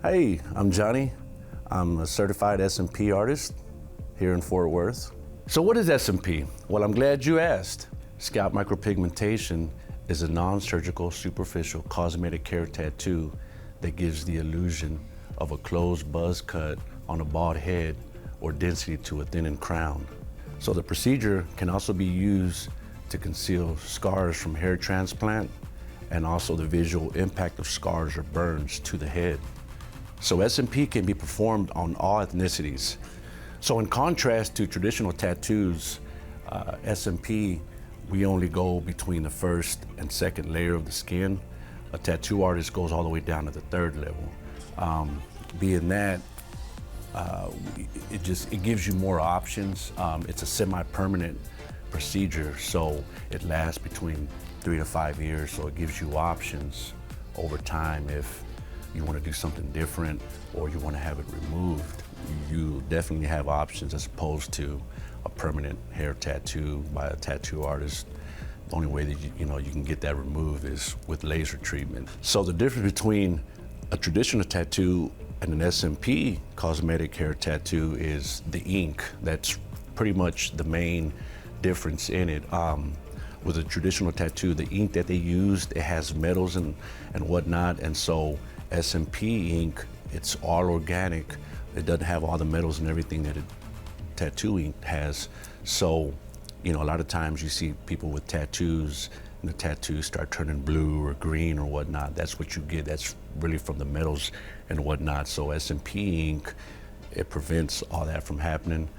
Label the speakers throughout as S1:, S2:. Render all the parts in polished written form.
S1: Hey, I'm Johnny. I'm a certified SMP artist here in Fort Worth. So what is SMP? Well, I'm glad you asked. Scalp micropigmentation is a non-surgical superficial cosmetic hair tattoo that gives the illusion of a closed buzz cut on a bald head or density to a thinning crown. So the procedure can also be used to conceal scars from hair transplant and also the visual impact of scars or burns to the head. So SMP can be performed on all ethnicities. So in contrast to traditional tattoos, SMP, we only go between the first and second layer of the skin. A tattoo artist goes all the way down to the third level. Being that, it gives you more options. It's a semi-permanent procedure, so it lasts between 3 to 5 years, so it gives you options over time. If you want to do something different or you want to have it removed, you definitely have options as opposed to a permanent hair tattoo by a tattoo artist. The only way that you can get that removed is with laser treatment. So the difference between a traditional tattoo and an SMP cosmetic hair tattoo is the ink. That's pretty much the main difference in it. With a traditional tattoo, the ink that they use, it has metals and whatnot, and so SMP ink, it's all organic. It doesn't have all the metals and everything that a tattoo ink has. So, a lot of times you see people with tattoos and the tattoos start turning blue or green or whatnot. That's what you get. That's really from the metals and whatnot. So SMP ink, it prevents all that from happening.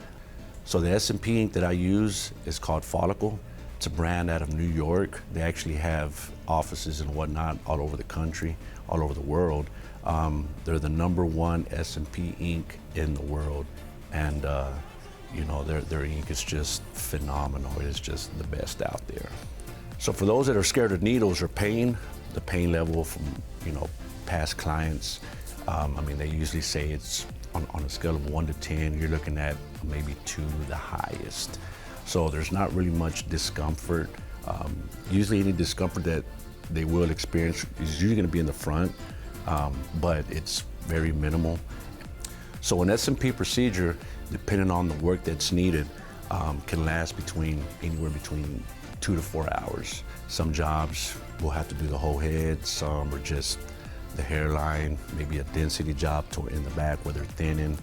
S1: So the SMP ink that I use is called Follicle. It's a brand out of New York. They actually have offices and whatnot all over the country, all over the world. They're the #1 SMP ink in the world. And their ink is just phenomenal. It is just the best out there. So for those that are scared of needles or pain, the pain level from, past clients, they usually say it's on a scale of 1 to 10, you're looking at maybe 2, the highest. So there's not really much discomfort. Usually any discomfort that they will experience is usually gonna be in the front, but it's very minimal. So an SMP procedure, depending on the work that's needed, can last anywhere between 2 to 4 hours. Some jobs will have to do the whole head, some are just the hairline, maybe a density job in the back where they're thinning,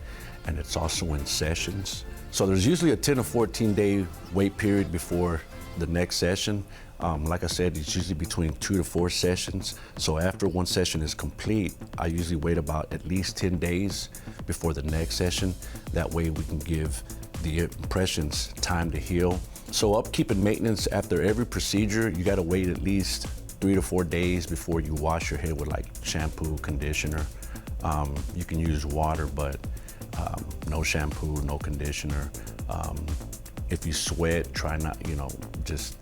S1: and it's also in sessions. So there's usually a 10 to 14 day wait period before the next session. Like I said, it's usually between 2 to 4 sessions. So after one session is complete, I usually wait about at least 10 days before the next session. That way we can give the impressions time to heal. So upkeep and maintenance after every procedure, you gotta wait at least 3 to 4 days before you wash your head with like shampoo, conditioner. You can use water, but no shampoo, no conditioner. If you sweat, try not, just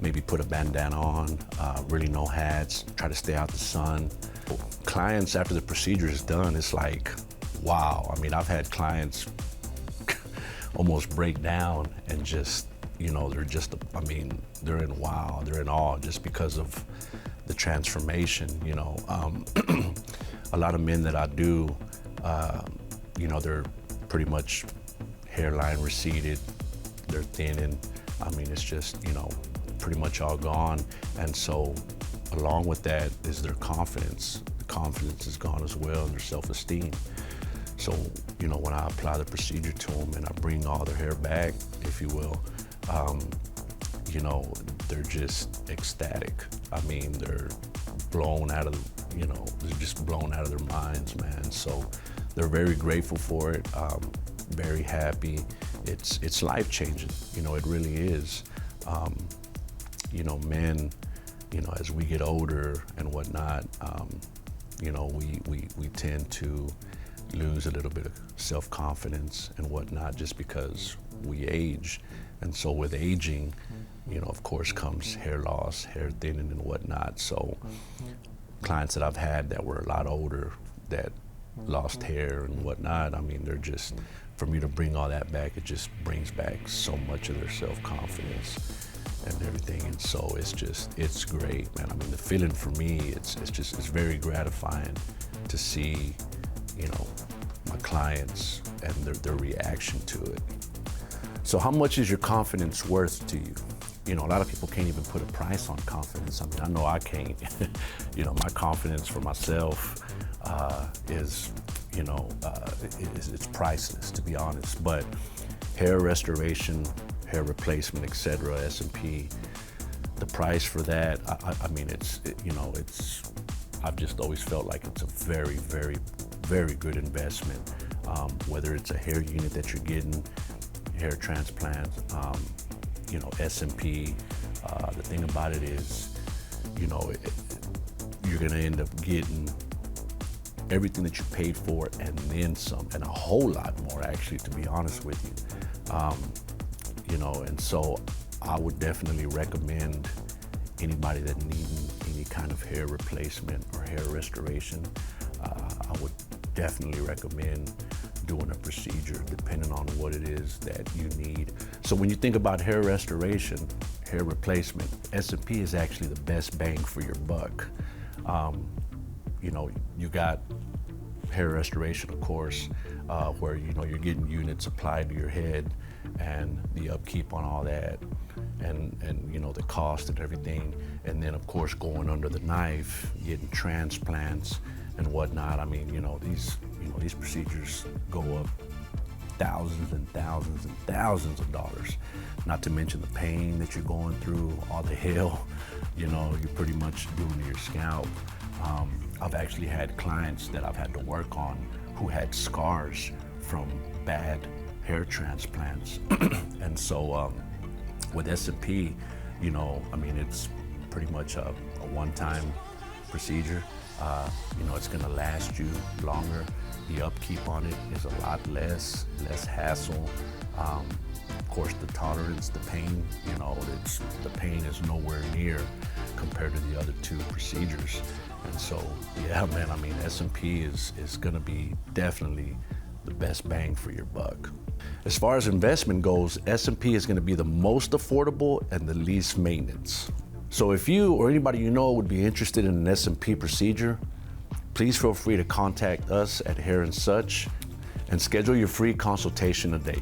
S1: maybe put a bandana on, really no hats, try to stay out the sun. Clients, after the procedure is done, it's like, wow. I've had clients almost break down and just, they're in wow, they're in awe just because of the transformation, A lot of men that I do, they're pretty much hairline receded, they're thinning. It's just, pretty much all gone. And so along with that is their confidence. The confidence is gone as well, and their self-esteem. So, when I apply the procedure to them and I bring all their hair back, if you will, they're just ecstatic. They're blown out of, they're just blown out of their minds, man. So they're very grateful for it, very happy. It's life-changing, it really is. Men, as we get older and whatnot, we tend to lose a little bit of self-confidence and whatnot just because we age. And so with aging, of course comes hair loss, hair thinning and whatnot. So clients that I've had that were a lot older that lost hair and whatnot, they're just, for me to bring all that back, it just brings back so much of their self-confidence and everything. And so it's great, man. The feeling for me, it's very gratifying to see, you know, my clients and their reaction to it. So how much is your confidence worth to you? You know, a lot of people can't even put a price on confidence. I mean, I know I can't. You know, my confidence for myself is, you know, it's priceless, to be honest. But hair restoration, hair replacement, etc., SMP, the price for that, I mean, I've just always felt like it's a very, very, very good investment. Whether it's a hair unit that you're getting, hair transplant, you know, SMP. The thing about it is, you know, you're gonna end up getting everything that you paid for and then some, and a whole lot more, actually, to be honest with you. You know, and so I would definitely recommend anybody that needing any kind of hair replacement or hair restoration, I would definitely recommend doing a procedure depending on what it is that you need. So when you think about hair restoration, hair replacement, SMP is actually the best bang for your buck. You know, you got hair restoration, of course, where, you know, you're getting units applied to your head and the upkeep on all that, and you know, the cost and everything. And then, of course, going under the knife, getting transplants and whatnot. I mean, you know, these procedures go up thousands and thousands and thousands of dollars. Not to mention the pain that you're going through, all the hell, you know, you're pretty much doing to your scalp. I've actually had clients that I've had to work on who had scars from bad hair transplants. And so with SMP, you know, I mean, it's pretty much a one-time procedure. You know, it's gonna last you longer. The upkeep on it is a lot less hassle. Of course, the tolerance, the pain, you know, the pain is nowhere near compared to the other two procedures. And so, yeah, man, I mean, SMP is gonna be definitely the best bang for your buck. As far as investment goes, SMP is gonna be the most affordable and the least maintenance. So if you or anybody you know would be interested in an SMP procedure, please feel free to contact us at Hair and Such and schedule your free consultation today.